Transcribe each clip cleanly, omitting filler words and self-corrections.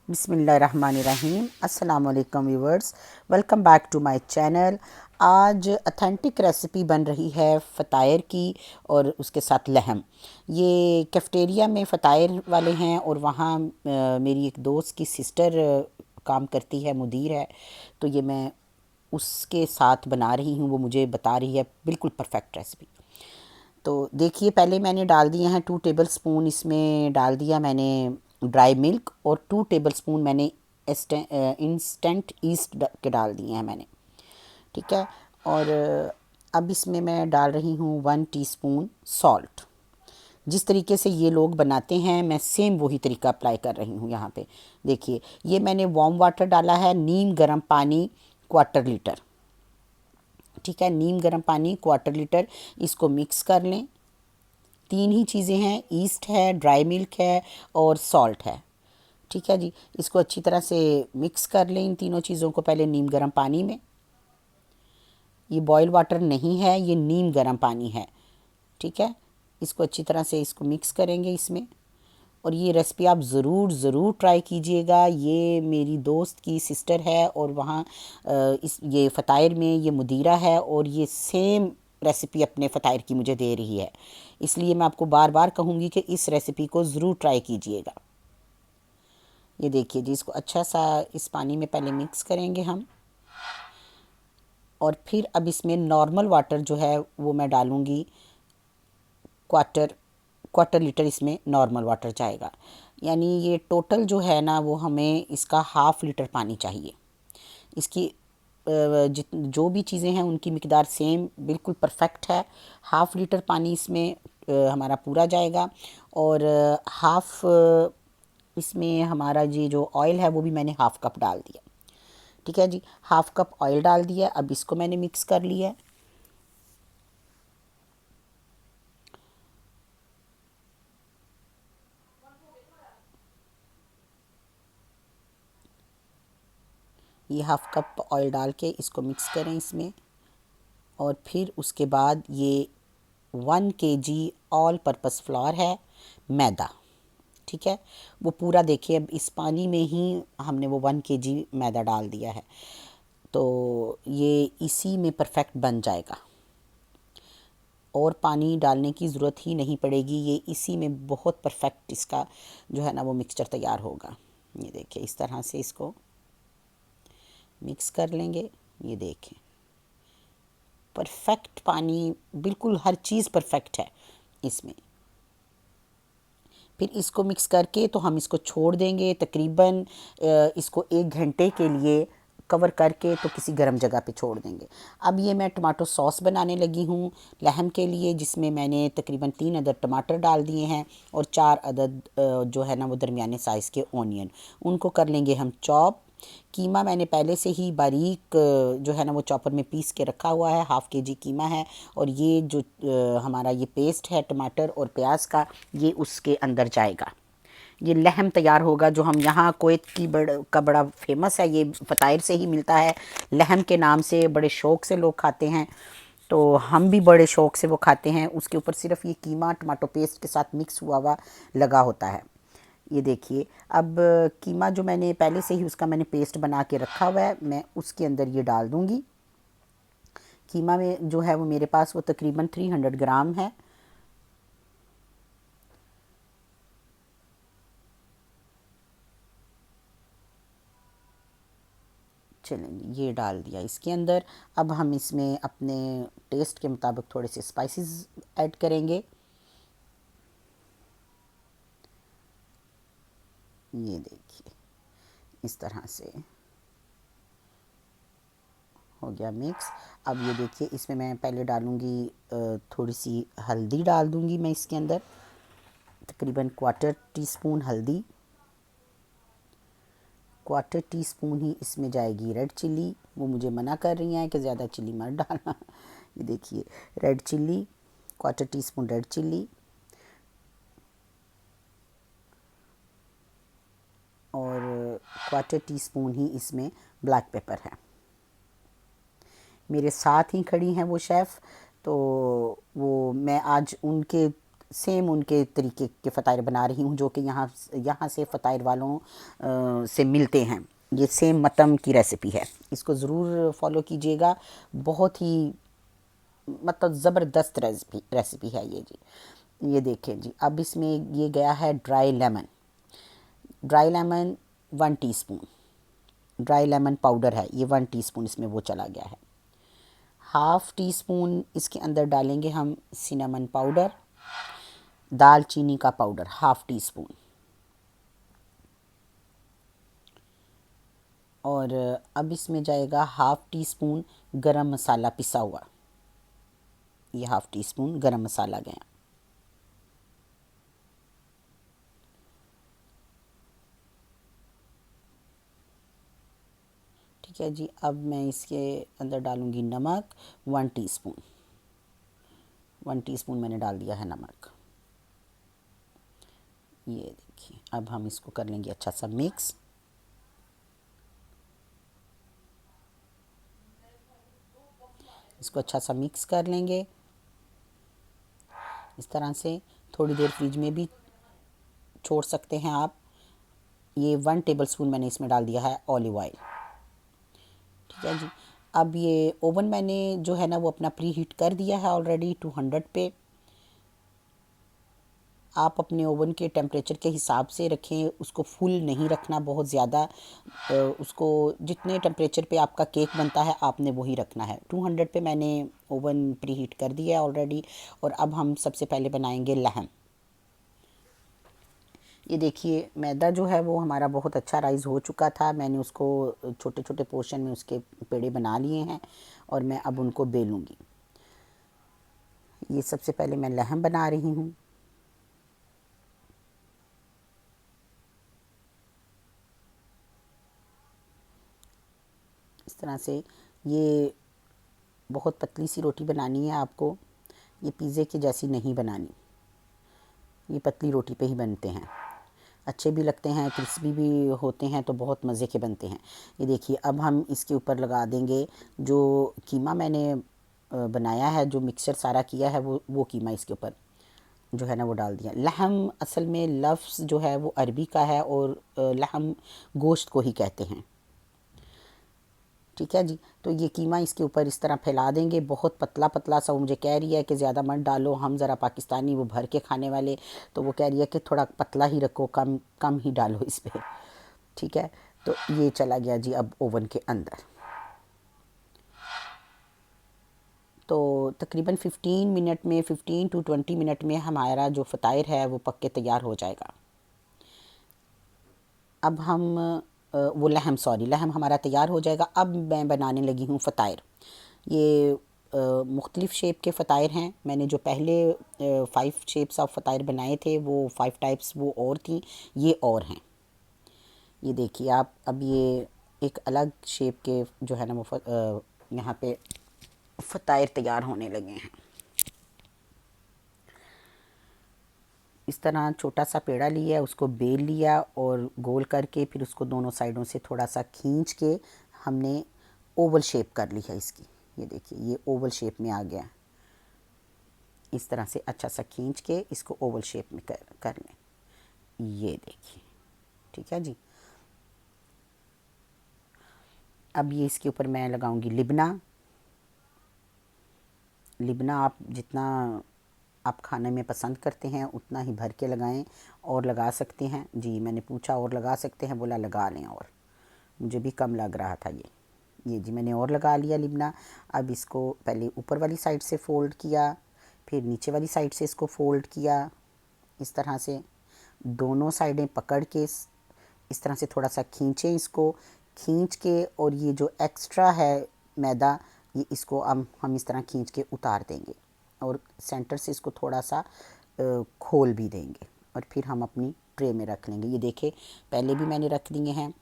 बिस्मिल्लाहिर्रहमानिर्रहीम। अस्सलाम वालेकुम viewers, welcome back to my channel. आज अथेंटिक रेसिपी बन रही है फ़तायर की और उसके साथ लहम। ये कैफ़ेटेरिया में फ़तायर वाले हैं और वहाँ मेरी एक दोस्त की सिस्टर काम करती है, मुदीर है, तो ये मैं उसके साथ बना रही हूँ। वो मुझे बता रही है बिल्कुल परफेक्ट रेसिपी। तो देखिए, पहले मैंने डाल दिए हैं 2 टेबल स्पून, इसमें डाल दिया मैंने ड्राई मिल्क, और 2 टेबल स्पून मैंने इंस्टेंट ईस्ट के डाल दिए हैं मैंने। ठीक है। और अब इसमें मैं डाल रही हूँ 1 टीस्पून सॉल्ट। जिस तरीके से ये लोग बनाते हैं मैं सेम वही तरीका अप्लाई कर रही हूँ यहाँ पे। देखिए, ये मैंने वार्म वाटर डाला है, नीम गर्म पानी क्वार्टर लीटर। ठीक है, नीम गर्म पानी क्वार्टर लीटर। इसको मिक्स कर लें। 3 ही चीज़ें हैं, ईस्ट है, ड्राई मिल्क है और सॉल्ट है। ठीक है जी। इसको अच्छी तरह से मिक्स कर लें, इन तीनों चीज़ों को पहले नीम गर्म पानी में। ये बॉयल वाटर नहीं है, ये नीम गर्म पानी है। ठीक है। इसको अच्छी तरह से इसको मिक्स करेंगे इसमें। और ये रेसिपी आप ज़रूर ट्राई कीजिएगा। ये मेरी दोस्त की सिस्टर है और वहाँ इस ये फ़तायर में ये मुदीरा है, और ये सेम रेसिपी अपने फ़तायर की मुझे दे रही है। इसलिए मैं आपको बार बार कहूँगी कि इस रेसिपी को ज़रूर ट्राई कीजिएगा। ये देखिए जी, इसको अच्छा सा इस पानी में पहले मिक्स करेंगे हम, और फिर अब इसमें नॉर्मल वाटर जो है वो मैं डालूँगी। क्वार्टर क्वार्टर लीटर इसमें नॉर्मल वाटर जाएगा। यानी ये टोटल जो है ना, वो हमें इसका हाफ़ लीटर पानी चाहिए। इसकी जित जो भी चीज़ें हैं उनकी मिकदार सेम बिल्कुल परफेक्ट है। हाफ़ लीटर पानी इसमें हमारा पूरा जाएगा। और हाफ़ इसमें हमारा ये जो ऑयल है वो भी मैंने हाफ़ कप डाल दिया। ठीक है जी, हाफ़ कप ऑयल डाल दिया। अब इसको मैंने मिक्स कर लिया है। ये हाफ़ कप ऑयल डाल के इसको मिक्स करें इसमें। और फिर उसके बाद ये 1 केजी ऑल पर्पस फ्लावर है, मैदा। ठीक है, वो पूरा देखिए, अब इस पानी में ही हमने वो 1 केजी मैदा डाल दिया है, तो ये इसी में परफेक्ट बन जाएगा। और पानी डालने की ज़रूरत ही नहीं पड़ेगी, ये इसी में बहुत परफेक्ट इसका जो है ना वो मिक्सचर तैयार होगा। ये देखिए, इस तरह से इसको मिक्स कर लेंगे। ये देखें, परफेक्ट पानी, बिल्कुल हर चीज़ परफेक्ट है इसमें। फिर इसको मिक्स करके तो हम इसको छोड़ देंगे तकरीबन इसको 1 घंटे के लिए कवर करके, तो किसी गर्म जगह पे छोड़ देंगे। अब ये मैं टमाटो सॉस बनाने लगी हूँ लहम के लिए, जिसमें मैंने तकरीबन 3 अदद टमाटर डाल दिए हैं और 4 अदद जो है ना वो दरमियाने साइज़ के ओनियन, उनको कर लेंगे हम चॉप। कीमा मैंने पहले से ही बारीक जो है ना वो चॉपर में पीस के रखा हुआ है, हाफ़ केजी कीमा है। और ये जो हमारा ये पेस्ट है टमाटर और प्याज का, ये उसके अंदर जाएगा। ये लहम तैयार होगा, जो हम यहाँ कुवैत की बड़ा फेमस है, ये फ़तायर से ही मिलता है लहम के नाम से, बड़े शौक़ से लोग खाते हैं। तो हम भी बड़े शौक़ से वो खाते हैं। उसके ऊपर सिर्फ ये कीमा टमाटो पेस्ट के साथ मिक्स हुआ लगा होता है। ये देखिए, अब कीमा जो मैंने पहले से ही उसका मैंने पेस्ट बना के रखा हुआ है, मैं उसके अंदर ये डाल दूँगी। कीमा में जो है वो मेरे पास वो तकरीबन 300 ग्राम है। चलें, ये डाल दिया इसके अंदर। अब हम इसमें अपने टेस्ट के मुताबिक थोड़े से स्पाइसेस ऐड करेंगे। ये देखिए, इस तरह से हो गया मिक्स। अब ये देखिए, इसमें मैं पहले डालूँगी थोड़ी सी हल्दी डाल दूँगी मैं इसके अंदर, तकरीबन क्वार्टर टी स्पून हल्दी। क्वार्टर टी स्पून ही इसमें जाएगी रेड चिल्ली। वो मुझे मना कर रही हैं कि ज़्यादा चिल्ली मत डालना। ये देखिए, red chilli, quarter tea spoon red chilli. और क्वार्टर टी स्पून ही इसमें ब्लैक पेपर है। मेरे साथ ही खड़ी हैं वो शेफ़, तो वो मैं आज उनके सेम उनके तरीके के फ़तायर बना रही हूँ, जो कि यहाँ यहाँ से फ़तायर वालों से मिलते हैं। ये सेम मतम की रेसिपी है, इसको ज़रूर फॉलो कीजिएगा। बहुत ही मतलब ज़बरदस्त रेसिपी है ये जी। ये देखें जी, अब इसमें ये गया है dry lemon. Dry lemon 1 teaspoon, dry lemon powder है ये, 1 टीस्पून इसमें वो चला गया है। 1/2 टीस्पून इसके अंदर डालेंगे हम सिनेमन पाउडर, दालचीनी का पाउडर 1/2 टीस्पून, और अब इसमें जाएगा 1/2 टीस्पून गरम मसाला पिसा हुआ। ये 1/2 टीस्पून गरम मसाला गया। ठीक है जी, अब मैं इसके अंदर डालूँगी नमक 1 टीस्पून। 1 टीस्पून मैंने डाल दिया है नमक। ये देखिए, अब हम इसको कर लेंगे अच्छा सा मिक्स। इसको अच्छा सा मिक्स कर लेंगे इस तरह से। थोड़ी देर फ्रिज में भी छोड़ सकते हैं आप। ये 1 टेबलस्पून मैंने इसमें डाल दिया है ऑलिव ऑयल। ठीक है जी, अब ये ओवन मैंने जो है ना वो अपना प्री हीट कर दिया है ऑलरेडी 200 पे। आप अपने ओवन के टेम्परेचर के हिसाब से रखें, उसको फुल नहीं रखना बहुत ज़्यादा। उसको जितने टेम्परेचर पे आपका केक बनता है आपने वही रखना है। 200 पे मैंने ओवन प्री हीट कर दिया है ऑलरेडी। और अब हम सबसे पहले बनाएंगे लहम। ये देखिए, मैदा जो है वो हमारा बहुत अच्छा राइज़ हो चुका था। मैंने उसको छोटे छोटे पोर्शन में उसके पेड़े बना लिए हैं और मैं अब उनको बेलूँगी। ये सबसे पहले मैं लहम बना रही हूँ। इस तरह से ये बहुत पतली सी रोटी बनानी है आपको। ये पिज़्ज़े की जैसी नहीं बनानी, ये पतली रोटी पे ही बनते हैं। अच्छे भी लगते हैं, क्रिस्पी भी होते हैं, तो बहुत मज़े के बनते हैं। ये देखिए, अब हम इसके ऊपर लगा देंगे जो कीमा मैंने बनाया है, जो मिक्सचर सारा किया है वो कीमा इसके ऊपर जो है ना वो डाल दिया। लहम असल में लफ्ज़ जो है वो अरबी का है और लहम गोश्त को ही कहते हैं। ठीक है जी, तो ये कीमा इसके ऊपर इस तरह फैला देंगे, बहुत पतला पतला सा। वो मुझे कह रही है कि ज़्यादा मत डालो, हम ज़रा पाकिस्तानी वो भर के खाने वाले, तो वो कह रही है कि थोड़ा पतला ही रखो, कम कम ही डालो इस पर। ठीक है, तो ये चला गया जी अब ओवन के अंदर। तो तकरीबन 15 टू 20 मिनट में हमारा जो फ़तायर है वो पक के तैयार हो जाएगा। अब हम वो लहम, सॉरी, लहम हमारा तैयार हो जाएगा। अब मैं बनाने लगी हूँ फ़तायर। ये मुख्तलिफ़ शेप के फ़तायर हैं। मैंने जो पहले 5 शेप्स ऑफ फ़तायर बनाए थे वो 5 टाइप्स वो और थी, ये और हैं। ये देखिए आप, अब ये एक अलग शेप के जो है ना वो यहाँ पे फ़तायर तैयार होने लगे हैं। इस तरह छोटा सा पेड़ा लिया, उसको बेल लिया और गोल करके फिर उसको दोनों साइडों से थोड़ा सा खींच के हमने ओवल शेप कर ली है इसकी। ये देखिए, ये ओवल शेप में आ गया। इस तरह से अच्छा सा खींच के इसको ओवल शेप में कर लें। ये देखिए, ठीक है जी। अब ये इसके ऊपर मैं लगाऊंगी लिबना। लिबना आप जितना आप खाने में पसंद करते हैं उतना ही भर के लगाएं, और लगा सकते हैं जी। मैंने पूछा और लगा सकते हैं, बोला लगा लें, और मुझे भी कम लग रहा था ये जी मैंने और लगा लिया लिबना। अब इसको पहले ऊपर वाली साइड से फ़ोल्ड किया, फिर नीचे वाली साइड से इसको फ़ोल्ड किया। इस तरह से दोनों साइडें पकड़ के इस तरह से थोड़ा सा खींचें इसको, खींच के, और ये जो एक्स्ट्रा है मैदा, ये इसको हम इस तरह खींच के उतार देंगे और सेंटर से इसको थोड़ा सा खोल भी देंगे, और फिर हम अपनी ट्रे में रख लेंगे। ये देखें, पहले भी मैंने रख दिए हैं।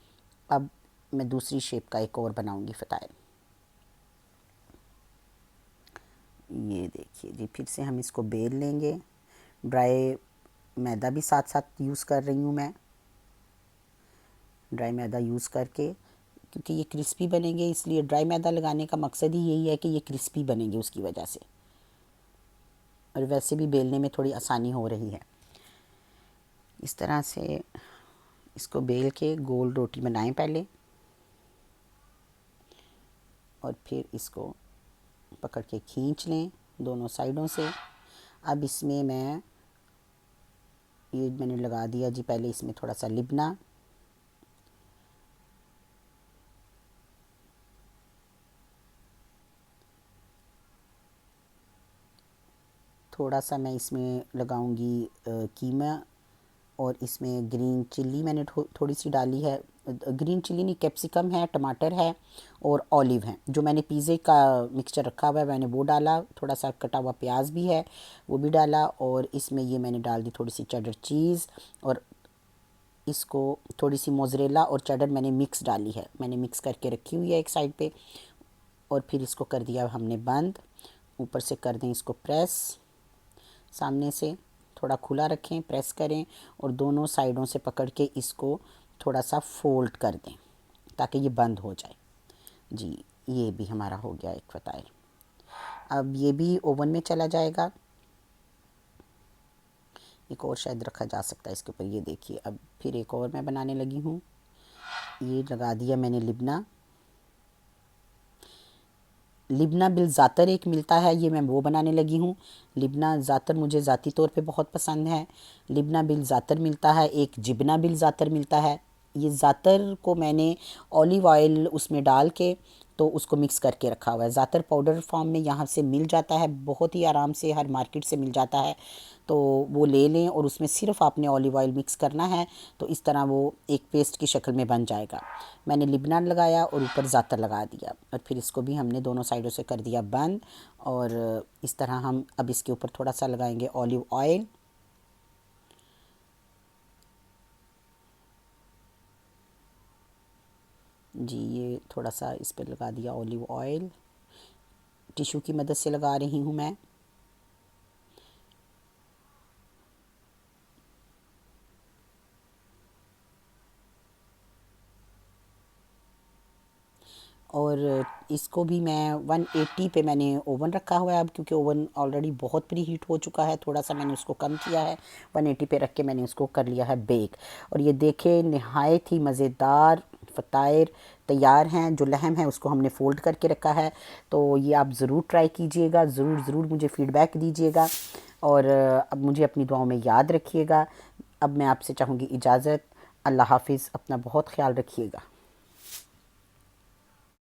अब मैं दूसरी शेप का एक और बनाऊंगी फ़तायर। ये देखिए जी, फिर से हम इसको बेल लेंगे। ड्राई मैदा भी साथ साथ यूज़ कर रही हूँ मैं, ड्राई मैदा यूज़ करके, क्योंकि ये क्रिस्पी बनेंगे, इसलिए ड्राई मैदा लगाने का मकसद ही यही है कि ये क्रिस्पी बनेंगे उसकी वजह से। और वैसे भी बेलने में थोड़ी आसानी हो रही है। इस तरह से इसको बेल के गोल रोटी बनाएं पहले, और फिर इसको पकड़ के खींच लें दोनों साइडों से। अब इसमें मैंने लगा दिया जी पहले इसमें थोड़ा सा लिबना, थोड़ा सा मैं इसमें लगाऊंगी कीमा, और इसमें ग्रीन चिल्ली मैंने थोड़ी सी डाली है। ग्रीन चिल्ली नहीं, कैप्सिकम है, टमाटर है और ऑलिव है। जो मैंने पिज़्ज़े का मिक्सचर रखा हुआ है मैंने वो डाला, थोड़ा सा कटा हुआ प्याज भी है वो भी डाला, और इसमें ये मैंने डाल दी थोड़ी सी चेडर चीज़, और इसको थोड़ी सी मोज़रेला और चेडर मैंने मिक्स डाली है, मैंने मिक्स करके रखी हुई है एक साइड पे। और फिर इसको कर दिया हमने बंद, ऊपर से कर दें इसको प्रेस, सामने से थोड़ा खुला रखें, प्रेस करें और दोनों साइडों से पकड़ के इसको थोड़ा सा फोल्ड कर दें ताकि ये बंद हो जाए। जी ये भी हमारा हो गया एक फताइर। अब ये भी ओवन में चला जाएगा। एक और शायद रखा जा सकता है इसके ऊपर, ये देखिए। अब फिर एक और मैं बनाने लगी हूँ। ये लगा दिया मैंने लिबना। लिबना बिल ज़ातर एक मिलता है, ये मैं वो बनाने लगी हूँ। लिबना ज़ातर मुझे ज़ाती तौर पे बहुत पसंद है। लिबना बिल ज़ातर मिलता है, एक जिबना बिल ज़ातर मिलता है। ये ज़ातर को मैंने ऑलिव ऑयल उसमें डाल के तो उसको मिक्स करके रखा हुआ है। ज़ातर पाउडर फॉर्म में यहाँ से मिल जाता है, बहुत ही आराम से हर मार्केट से मिल जाता है, तो वो ले लें और उसमें सिर्फ आपने ऑलिव ऑयल मिक्स करना है, तो इस तरह वो एक पेस्ट की शक्ल में बन जाएगा। मैंने लिबना लगाया और ऊपर ज़ातर लगा दिया, और फिर इसको भी हमने दोनों साइडों से कर दिया बंद। और इस तरह हम अब इसके ऊपर थोड़ा सा लगाएंगे ऑलिव ऑयल। जी ये थोड़ा सा इस पर लगा दिया ऑलिव ऑयल, टिश्यू की मदद से लगा रही हूँ मैं। और इसको भी मैं 180 पे मैंने ओवन रखा हुआ है अब, क्योंकि ओवन ऑलरेडी बहुत प्री हीट हो चुका है, थोड़ा सा मैंने उसको कम किया है। 180 पे रख के मैंने उसको कर लिया है बेक। और ये देखें नहायत ही मज़ेदार फ़ताइर तैयार हैं। जो लहम है उसको हमने फ़ोल्ड करके रखा है, तो ये आप ज़रूर ट्राई कीजिएगा, ज़रूर ज़रूर मुझे फ़ीडबैक दीजिएगा, और अब मुझे अपनी दुआओं में याद रखिएगा। अब मैं आपसे चाहूँगी इजाज़त। अल्लाह हाफ़िज़, अपना बहुत ख्याल रखिएगा।